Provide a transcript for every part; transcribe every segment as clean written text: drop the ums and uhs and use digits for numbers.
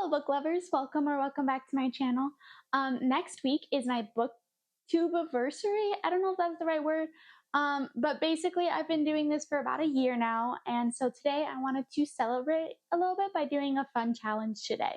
book lovers, welcome back to my channel. Next week is my booktube anniversary. I don't know if that's the right word, but basically I've been doing this for about a year now, and so today I wanted to celebrate a little bit by doing a fun challenge today.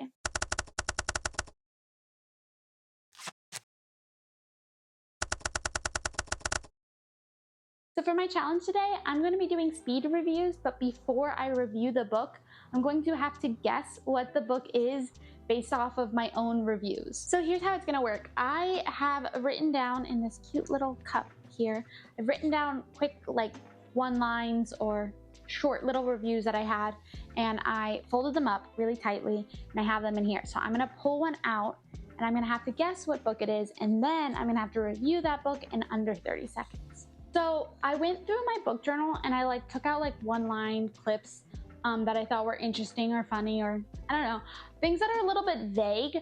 So for my challenge today, I'm going to be doing speed reviews, but before I review the book, I'm going to have to guess what the book is based off of my own reviews. So here's how it's going to work. I have written down in this cute little cup here, I've written down quick like one-liners or short little reviews that I had, and I folded them up really tightly and I have them in here. So I'm going to pull one out and I'm going to have to guess what book it is, and then I'm going to have to review that book in under 30 seconds. So I went through my book journal and I took out one-line clips that I thought were interesting or funny, or I don't know, things that are a little bit vague.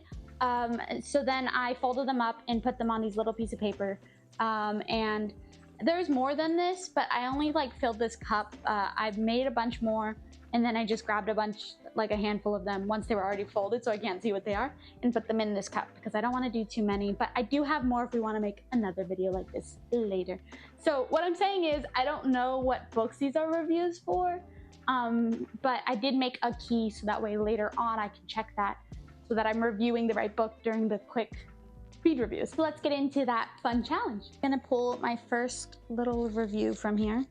So then I folded them up and put them on these little piece of paper. And there's more than this, but I only filled this cup. I've made a bunch more, and then I just grabbed a bunch, a handful of them once they were already folded so I can't see what they are, and put them in this cup because I don't want to do too many, but I do have more if we want to make another video like this later. So what I'm saying is I don't know what books these are reviews for, but I did make a key so that way later on I can check that so that I'm reviewing the right book during the quick speed reviews. So let's get into that fun challenge. I'm gonna pull my first little review from here.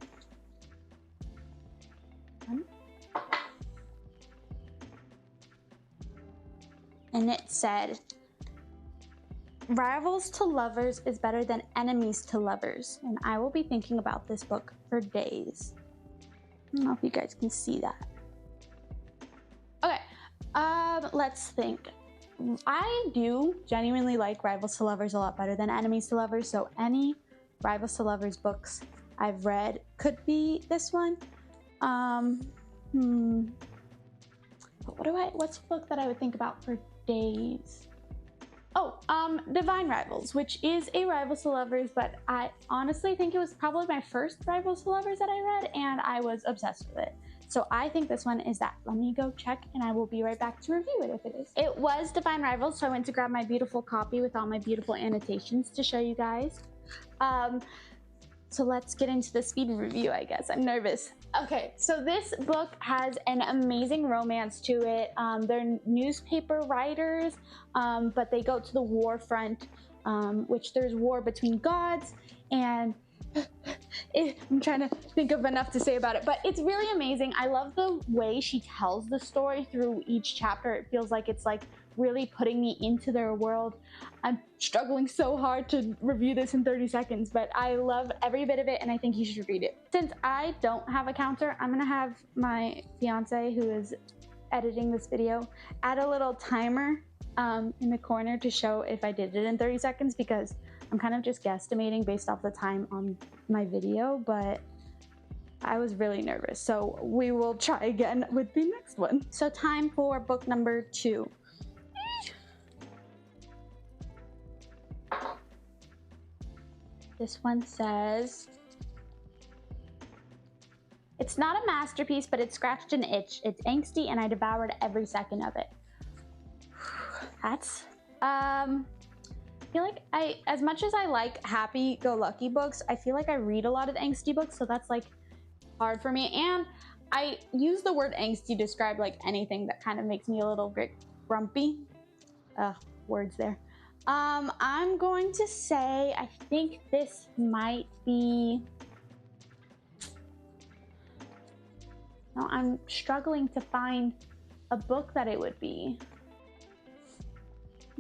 And it said, "Rivals to lovers is better than enemies to lovers." And I will be thinking about this book for days. I don't know if you guys can see that. Okay, let's think. I do genuinely like Rivals to Lovers a lot better than Enemies to Lovers, so any Rivals to Lovers books I've read could be this one. But what's a book that I would think about for days? Oh, Divine Rivals, which is a Rivals to Lovers, but I honestly think it was probably my first Rivals to Lovers that I read, and I was obsessed with it. So I think this one is that. Let me go check, and I will be right back to review it if it is. It was Divine Rivals, so I went to grab my beautiful copy with all my beautiful annotations to show you guys. So let's get into the speed review, I guess. I'm nervous. Okay, so this book has an amazing romance to it. They're newspaper writers, but they go to the war front, which there's war between gods, and I'm trying to think of enough to say about it, but it's really amazing. I love the way she tells the story through each chapter. It feels like it's really putting me into their world. I'm struggling so hard to review this in 30 seconds, but I love every bit of it, and I think you should read it. Since I don't have a counter, I'm gonna have my fiance, who is editing this video, add a little timer in the corner to show if I did it in 30 seconds, because I'm kind of just guesstimating based off the time on my video, but I was really nervous. So we will try again with the next one. So time for book number 2. This one says, "It's not a masterpiece, but it scratched an itch. It's angsty and I devoured every second of it." That's, I feel like as much as I like happy-go-lucky books, I feel like I read a lot of angsty books, so that's hard for me. And I use the word angsty to describe anything that kind of makes me a little bit grumpy. Words there. I'm going to say I think this might be, no, I'm struggling to find a book that it would be.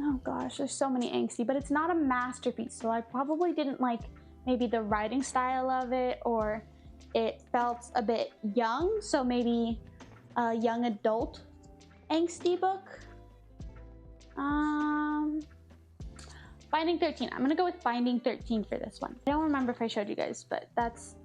Oh gosh, there's so many angsty, but it's not a masterpiece, so I probably didn't like maybe the writing style of it, or it felt a bit young, so maybe a young adult angsty book. Binding 13. I'm gonna go with Binding 13 for this one. I don't remember if I showed you guys, but that's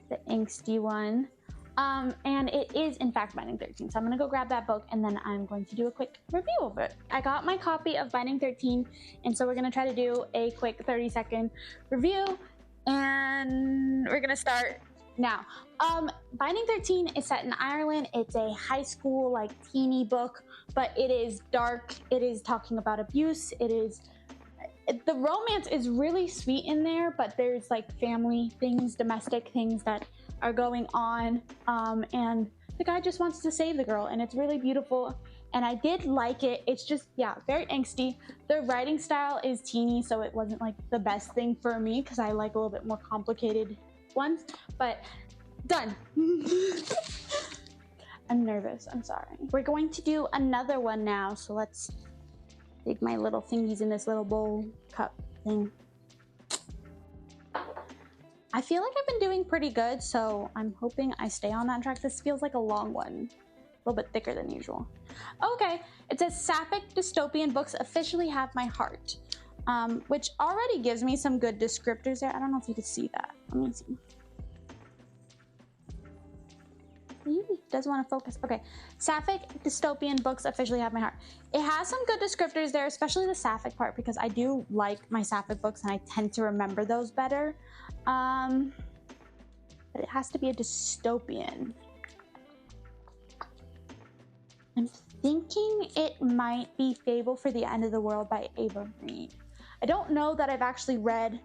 the angsty one. And it is in fact Binding 13. So I'm gonna go grab that book, and then I'm going to do a quick review of it. I got my copy of Binding 13, and so we're gonna try to do a quick 30-second review, and we're gonna start Now, Binding 13 is set in Ireland. It's a high school, like, teeny book, but it is dark. It is talking about abuse. The romance is really sweet in there, but there's, like, family things, domestic things that are going on, and the guy just wants to save the girl, and it's really beautiful, and I did like it. It's just, yeah, very angsty. The writing style is teeny, so it wasn't, like, the best thing for me, because I like a little bit more complicated ones, but done. I'm nervous, I'm sorry. We're going to do another one now, so let's dig my little thingies in this little bowl cup thing. I feel like I've been doing pretty good, so I'm hoping I stay on that track. This feels like a long one, a little bit thicker than usual. Okay, it says Sapphic dystopian books officially have my heart, which already gives me some good descriptors there. I don't know if you could see that. Let me see. Doesn't want to focus. Okay, Sapphic dystopian books officially have my heart. It has some good descriptors there, especially the Sapphic part, because I do like my Sapphic books and I tend to remember those better. But it has to be a dystopian. I'm thinking it might be Fable for the End of the World by Ava Reed. I don't know that I've actually read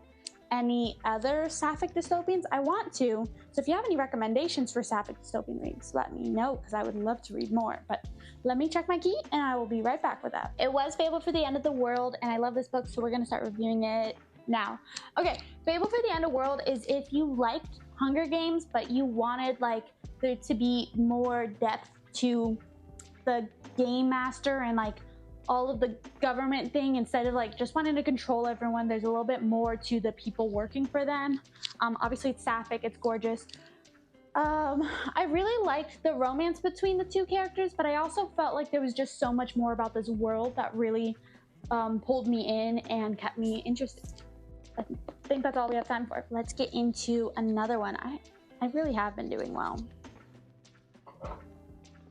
any other Sapphic dystopians. I want to, so if you have any recommendations for Sapphic dystopian reads, let me know, because I would love to read more. But let me check my key and I will be right back with that. It was Fable for the End of the World, and I love this book, so we're gonna start reviewing it now. Okay, Fable for the End of the World is if you liked Hunger Games, but you wanted, like, there to be more depth to the game master and, like, all of the government thing, instead of, like, just wanting to control everyone. There's a little bit more to the people working for them. Obviously it's Sapphic, it's gorgeous. I really liked the romance between the two characters, but I also felt like there was just so much more about this world that really pulled me in and kept me interested. I think that's all we have time for. Let's get into another one. I really have been doing well.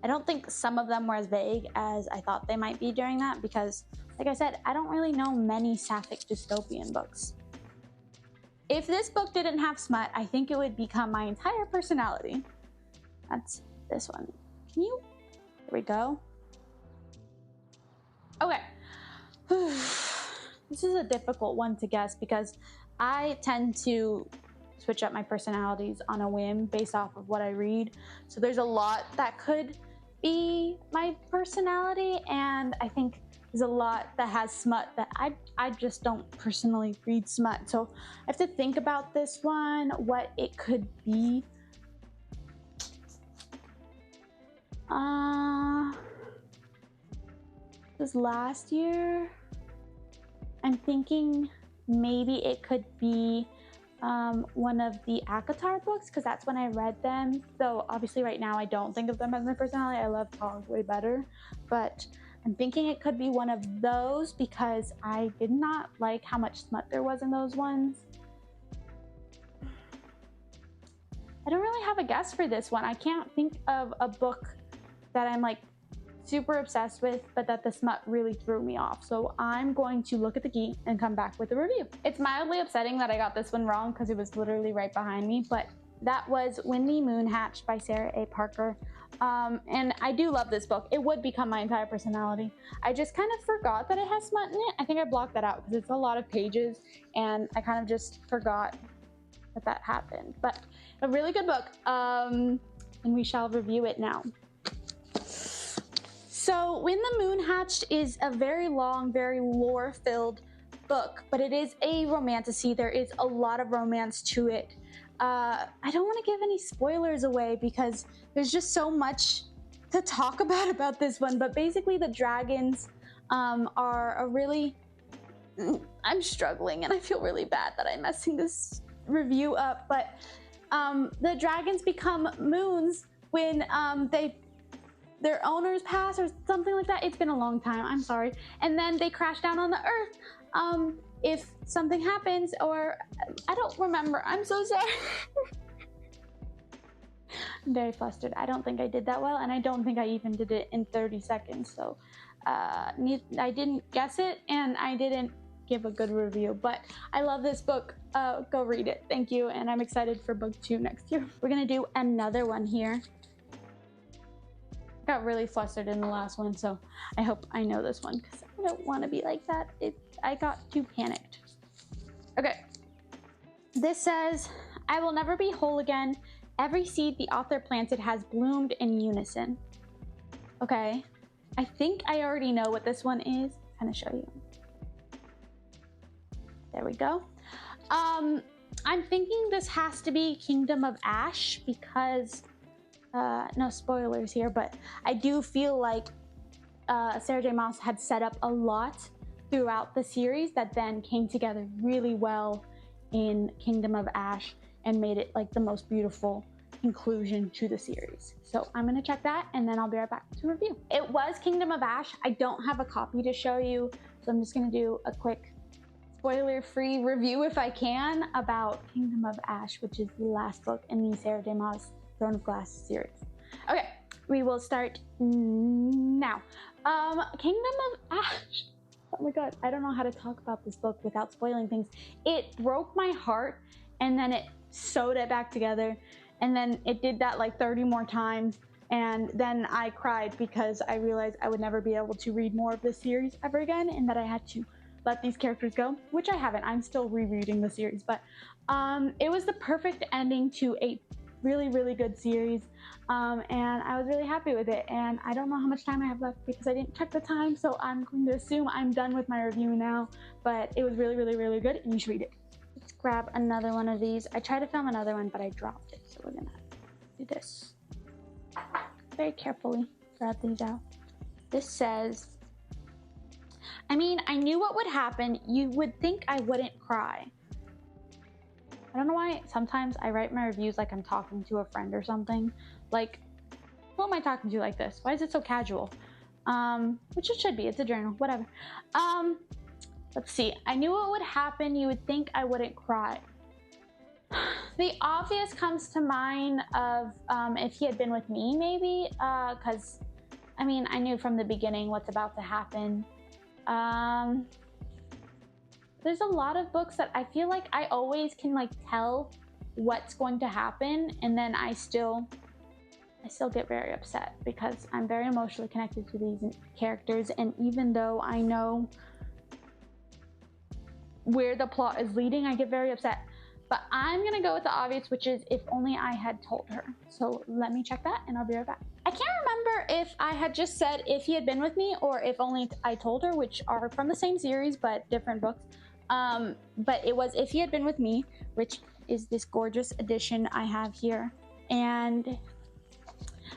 I don't think some of them were as vague as I thought they might be during that, because, like I said, I don't really know many Sapphic dystopian books. If this book didn't have smut, I think it would become my entire personality. That's this one. Can you? There we go. Okay. This is a difficult one to guess, because I tend to switch up my personalities on a whim based off of what I read. So there's a lot that could be my personality, and I think there's a lot that has smut that I just don't personally read smut. So I have to think about this one, what it could be. This last year, I'm thinking maybe it could be one of the ACOTAR books, because that's when I read them. So obviously right now I don't think of them as my personality. I love Tog way better, but I'm thinking it could be one of those, because I did not like how much smut there was in those ones. I don't really have a guess for this one. I can't think of a book that I'm, like, super obsessed with, but that the smut really threw me off. So I'm going to look at the key and come back with a review. It's mildly upsetting that I got this one wrong, because it was literally right behind me, but that was When the Moon Hatched by Sarah A. Parker. And I do love this book. It would become my entire personality. I just kind of forgot that it has smut in it. I think I blocked that out because it's a lot of pages, and I kind of just forgot that happened. But a really good book, and we shall review it now. So When the Moon Hatched is a very long, very lore-filled book, but it is a romantasy. There is a lot of romance to it. I don't want to give any spoilers away, because there's just so much to talk about this one, but basically the dragons are a really... I'm struggling, and I feel really bad that I'm messing this review up, but the dragons become moons when their owners pass or something like that. It's been a long time, I'm sorry. And then they crash down on the earth if something happens, or I don't remember. I'm so sorry. I'm very flustered. I don't think I did that well, and I don't think I even did it in 30 seconds. So I didn't guess it, and I didn't give a good review, but I love this book. Go read it. Thank you, and I'm excited for book 2 next year. We're gonna do another one here. Got really flustered in the last one, so I hope I know this one because I don't want to be like that. I got too panicked. Okay. This says, I will never be whole again. Every seed the author planted has bloomed in unison. Okay. I think I already know what this one is. I'm gonna show you. There we go. I'm thinking this has to be Kingdom of Ash because no spoilers here, but I do feel like Sarah J. Maas had set up a lot throughout the series that then came together really well in Kingdom of Ash and made it like the most beautiful conclusion to the series. So I'm gonna check that and then I'll be right back to review. It was Kingdom of Ash. I don't have a copy to show you, so I'm just gonna do a quick spoiler-free review if I can about Kingdom of Ash, which is the last book in the Sarah J. Maas Throne of Glass series. Okay, we will start now. Kingdom of Ash. Oh my god, I don't know how to talk about this book without spoiling things. It broke my heart and then it sewed it back together and then it did that like 30 more times and then I cried because I realized I would never be able to read more of this series ever again and that I had to let these characters go, which I haven't. I'm still rereading the series, but it was the perfect ending to a really, really good series, and I was really happy with it. And I don't know how much time I have left because I didn't check the time, so I'm going to assume I'm done with my review now, but it was really, really, really good and you should read it. Let's grab another one of these. I tried to film another one, but I dropped it, so we're gonna do this. Very carefully grab these out. This says, I mean, I knew what would happen. You would think I wouldn't cry. I don't know why sometimes I write my reviews like I'm talking to a friend or something. Like, who am I talking to like this? Why is it so casual? Which it should be, it's a journal, whatever. Let's see, I knew what would happen. You would think I wouldn't cry. The obvious comes to mind of if he had been with me, maybe, because, I mean, I knew from the beginning what's about to happen. There's a lot of books that I feel like I always can like tell what's going to happen and then I still get very upset because I'm very emotionally connected to these characters, and even though I know where the plot is leading, I get very upset. But I'm gonna go with the obvious, which is if only I had told her. So let me check that and I'll be right back. I can't remember if I had just said if he had been with me or if only I told her, which are from the same series but different books. But it was if he had been with me, which is this gorgeous edition I have here. And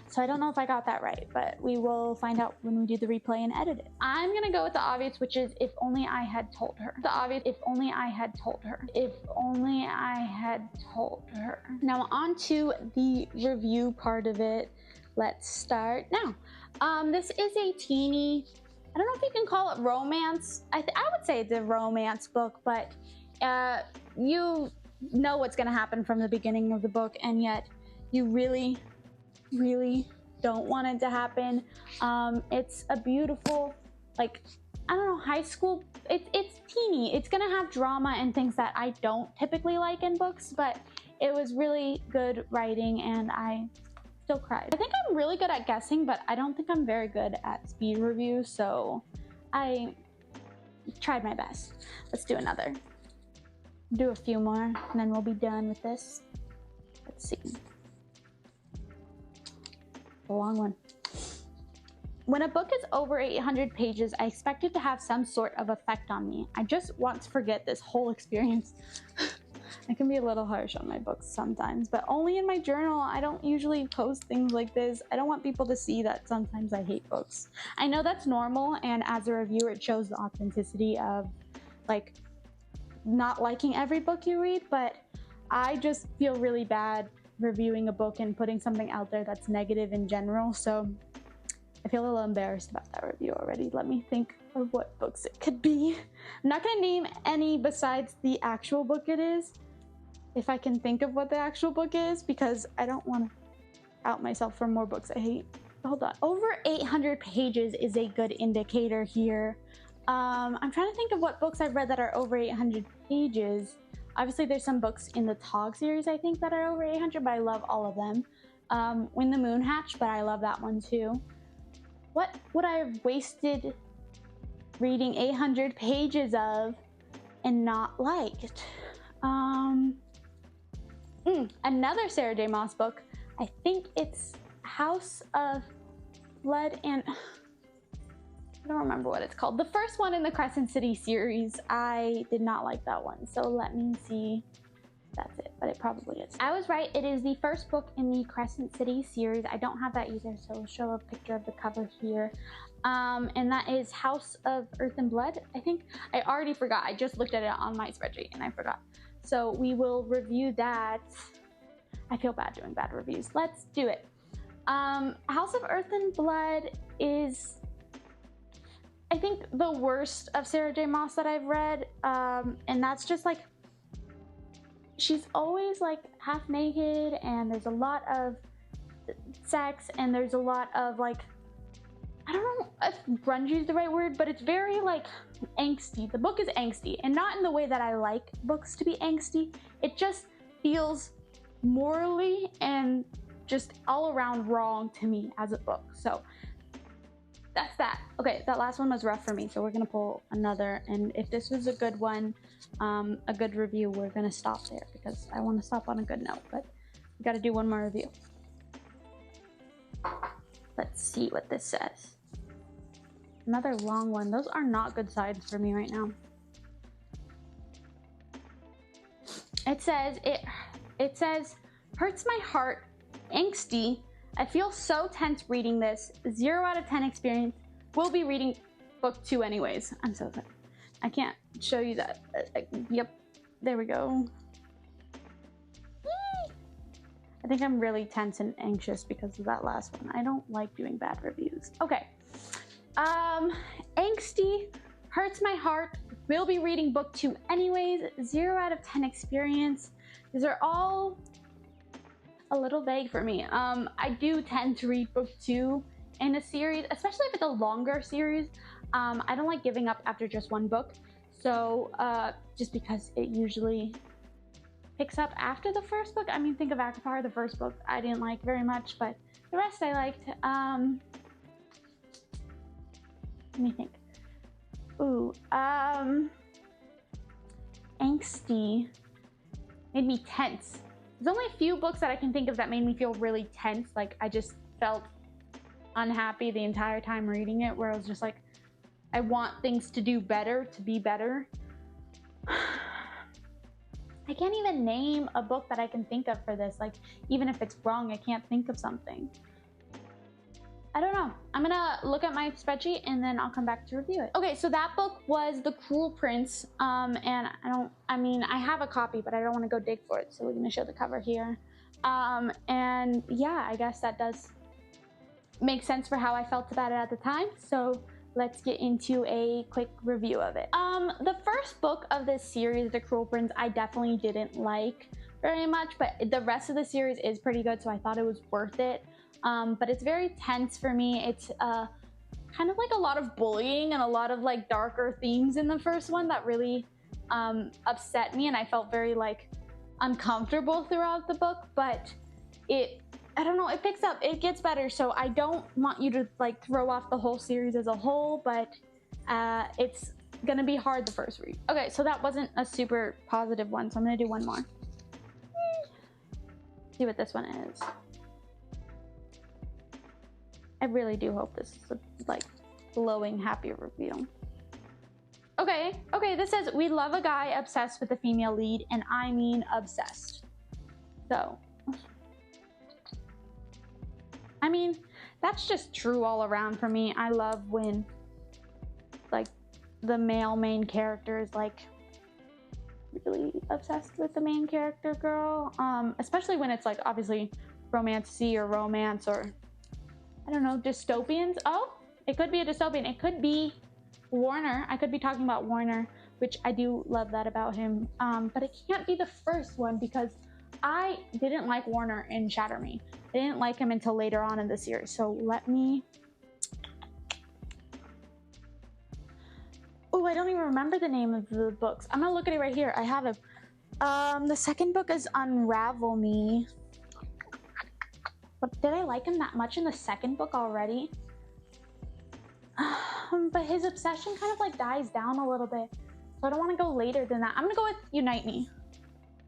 so I don't know if I got that right, but we will find out when we do the replay and edit it. I'm gonna go with the obvious, which is if only I had told her. The obvious, if only I had told her. If only I had told her. Now on to the review part of it. Let's start now. This is a teeny, I don't know if you can call it romance. I would say it's a romance book, but you know what's gonna happen from the beginning of the book, and yet you really don't want it to happen. It's a beautiful, like, I don't know, high school, it's teeny. It's gonna have drama and things that I don't typically like in books, but it was really good writing and I still cried. I think I'm really good at guessing, but I don't think I'm very good at speed reviews, so I tried my best. Let's do another. Do a few more, and then we'll be done with this. Let's see. A long one. When a book is over 800 pages, I expect it to have some sort of effect on me. I just want to forget this whole experience. I can be a little harsh on my books sometimes, but only in my journal. I don't usually post things like this. I don't want people to see that sometimes I hate books. I know that's normal, and as a reviewer, it shows the authenticity of, like, not liking every book you read, but I just feel really bad reviewing a book and putting something out there that's negative in general, so I feel a little embarrassed about that review already. Let me think of what books it could be. I'm not gonna name any besides the actual book it is, if I can think of what the actual book is, because I don't want to out myself for more books I hate. Hold on. Over 800 pages is a good indicator here. I'm trying to think of what books I've read that are over 800 pages. Obviously, there's some books in the Tog series, I think, that are over 800, but I love all of them. When the Moon Hatched, but I love that one too. What would I have wasted reading 800 pages of and not liked? Another Sarah J. Maas book. I think it's House of Blood and... I don't remember what it's called. The first one in the Crescent City series, I did not like that one. So let me see. That's it, but it probably is. I was right. It is the first book in the Crescent City series. I don't have that either, so I'll show a picture of the cover here. And that is House of Earth and Blood, I think. I already forgot. I just looked at it on my spreadsheet and I forgot. So we will review that. I feel bad doing bad reviews. Let's do it. House of Earth and Blood is, I think, the worst of Sarah J. Maas that I've read. And that's just like, she's always like half naked and there's a lot of sex and there's a lot of like, I don't know if grungy is the right word, but it's very like angsty. The book is angsty, and not in the way that I like books to be angsty. It just feels morally and just all around wrong to me as a book. So that's that. Okay, that last one was rough for me, so we're gonna pull another, and if this was a good one, a good review, we're gonna stop there because I want to stop on a good note, but we gotta do one more review. Let's see what this says. Another long one. Those are not good sides for me right now. It says, hurts my heart, angsty. I feel so tense reading this. 0 out of 10 experience. We'll be reading book 2 anyways. I'm so sorry. I can't show you that. Yep. There we go. I think I'm really tense and anxious because of that last one. I don't like doing bad reviews. Okay. Angsty, hurts my heart. We'll be reading book 2 anyways. 0 out of 10 experience. These are all a little vague for me. I do tend to read book 2 in a series, especially if it's a longer series. I don't like giving up after just one book. So, just because it usually picks up after the first book. I mean, think of Akapar, the first book I didn't like very much, but the rest I liked. Let me think. Ooh, angsty made me tense. There's only a few books that I can think of that made me feel really tense. Like I just felt unhappy the entire time reading it, where I was just like, I want things to do better, to be better. I can't even name a book that I can think of for this. Like, even if it's wrong, I can't think of something. I don't know. I'm gonna look at my spreadsheet and then I'll come back to review it. Okay, so that book was The Cruel Prince. And I have a copy, but I don't want to go dig for it. So we're gonna show the cover here. And yeah, I guess that does make sense for how I felt about it at the time. So let's get into a quick review of it. The first book of this series, The Cruel Prince, I definitely didn't like very much, but the rest of the series is pretty good, so I thought it was worth it. But it's very tense for me. It's kind of like a lot of bullying and a lot of like darker themes in the first one that really upset me, and I felt very like uncomfortable throughout the book. But I don't know, it picks up, it gets better. So I don't want you to like throw off the whole series as a whole, but it's gonna be hard the first read. Okay, so that wasn't a super positive one, so I'm gonna do one more. See what this one is. I really do hope this is a like glowing, happy review. Okay, this says, we love a guy obsessed with the female lead, and I mean obsessed. So, I mean, that's just true all around for me. I love when like the male main character is like really obsessed with the main character girl. Especially when it's like obviously romantasy or romance or I don't know, dystopians. Oh, it could be a dystopian. It could be Warner. I could be talking about Warner, which I do love that about him. But it can't be the first one because I didn't like Warner in Shatter Me. I didn't like him until later on in the series. So let me... Oh, I don't even remember the name of the books. I'm gonna look at it right here. I have it. The second book is Unravel Me. But did I like him that much in the second book already? But his obsession kind of like dies down a little bit. So I don't want to go later than that. I'm gonna go with Unite Me.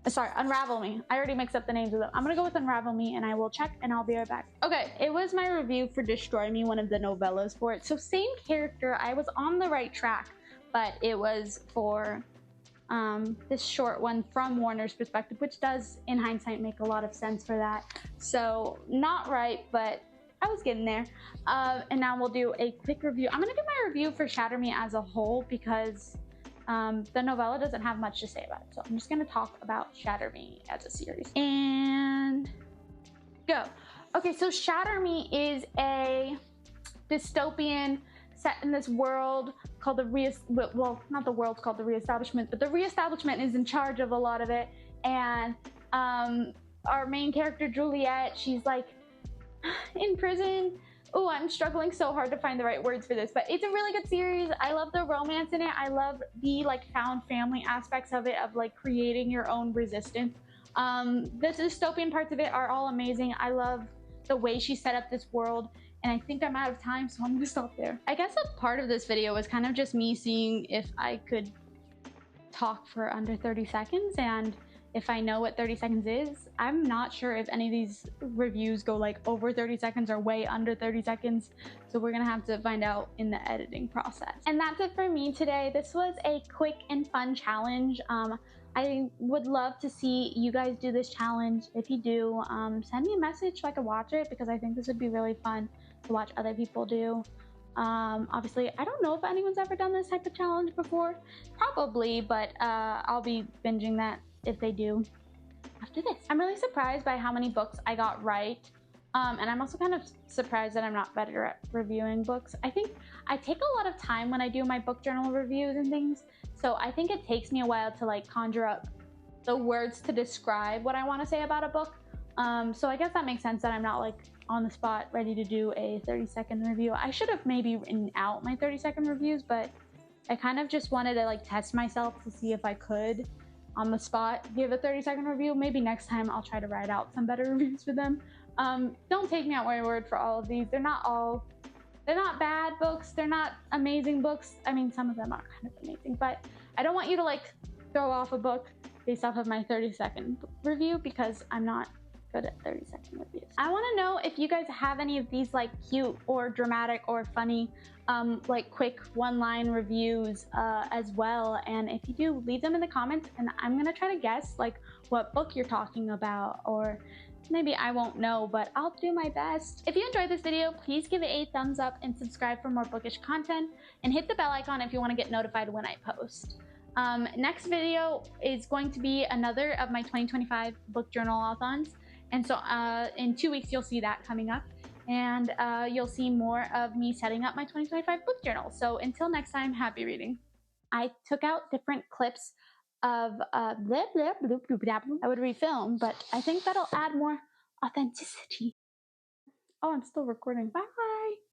Sorry, Unravel Me. I already mixed up the names of them. I'm gonna go with Unravel Me and I will check and I'll be right back. Okay, it was my review for Destroy Me, one of the novellas for it. So same character, I was on the right track, but it was for this short one from Warner's perspective, which does, in hindsight, make a lot of sense for that. So not right, but I was getting there. And now we'll do a quick review. I'm gonna do my review for Shatter Me as a whole because the novella doesn't have much to say about it. So I'm just gonna talk about Shatter Me as a series. And go. Okay, so Shatter Me is a dystopian set in this world called the well, not the world's called the Reestablishment, but the Reestablishment is in charge of a lot of it. And our main character, Juliet, she's like in prison. Oh, I'm struggling so hard to find the right words for this, but it's a really good series. I love the romance in it. I love the like found family aspects of it, of like creating your own resistance. The dystopian parts of it are all amazing. I love the way she set up this world. And I think I'm out of time, so I'm gonna stop there. I guess a part of this video was kind of just me seeing if I could talk for under 30 seconds, and if I know what 30 seconds is. I'm not sure if any of these reviews go like over 30 seconds or way under 30 seconds, so we're gonna have to find out in the editing process. And that's it for me today. This was a quick and fun challenge. I would love to see you guys do this challenge. If you do, send me a message so I can watch it, because I think this would be really fun to watch other people do. Obviously, I don't know if anyone's ever done this type of challenge before. Probably, but I'll be binging that if they do after this. I'm really surprised by how many books I got right. And I'm also kind of surprised that I'm not better at reviewing books. I think I take a lot of time when I do my book journal reviews and things. So I think it takes me a while to like conjure up the words to describe what I want to say about a book. So I guess that makes sense that I'm not like on the spot ready to do a 30-second review. I should have maybe written out my 30-second reviews, but I kind of just wanted to like test myself to see if I could on the spot give a 30-second review. Maybe next time I'll try to write out some better reviews for them. Don't take me at my word for all of these. They're not bad books. They're not amazing books. I mean, some of them are kind of amazing, but I don't want you to like throw off a book based off of my 30-second review, because I'm not good at 30-second reviews. I want to know if you guys have any of these like cute or dramatic or funny like quick one-line reviews as well, and if you do, leave them in the comments and I'm gonna try to guess like what book you're talking about, or maybe I won't know, but I'll do my best. If you enjoyed this video, please give it a thumbs up and subscribe for more bookish content, and hit the bell icon if you want to get notified when I post. Next video is going to be another of my 2025 book journal-a-thons. And so in 2 weeks, you'll see that coming up. And you'll see more of me setting up my 2025 book journal. So until next time, happy reading. I took out different clips of I would refilm, but I think that'll add more authenticity. Oh, I'm still recording. Bye.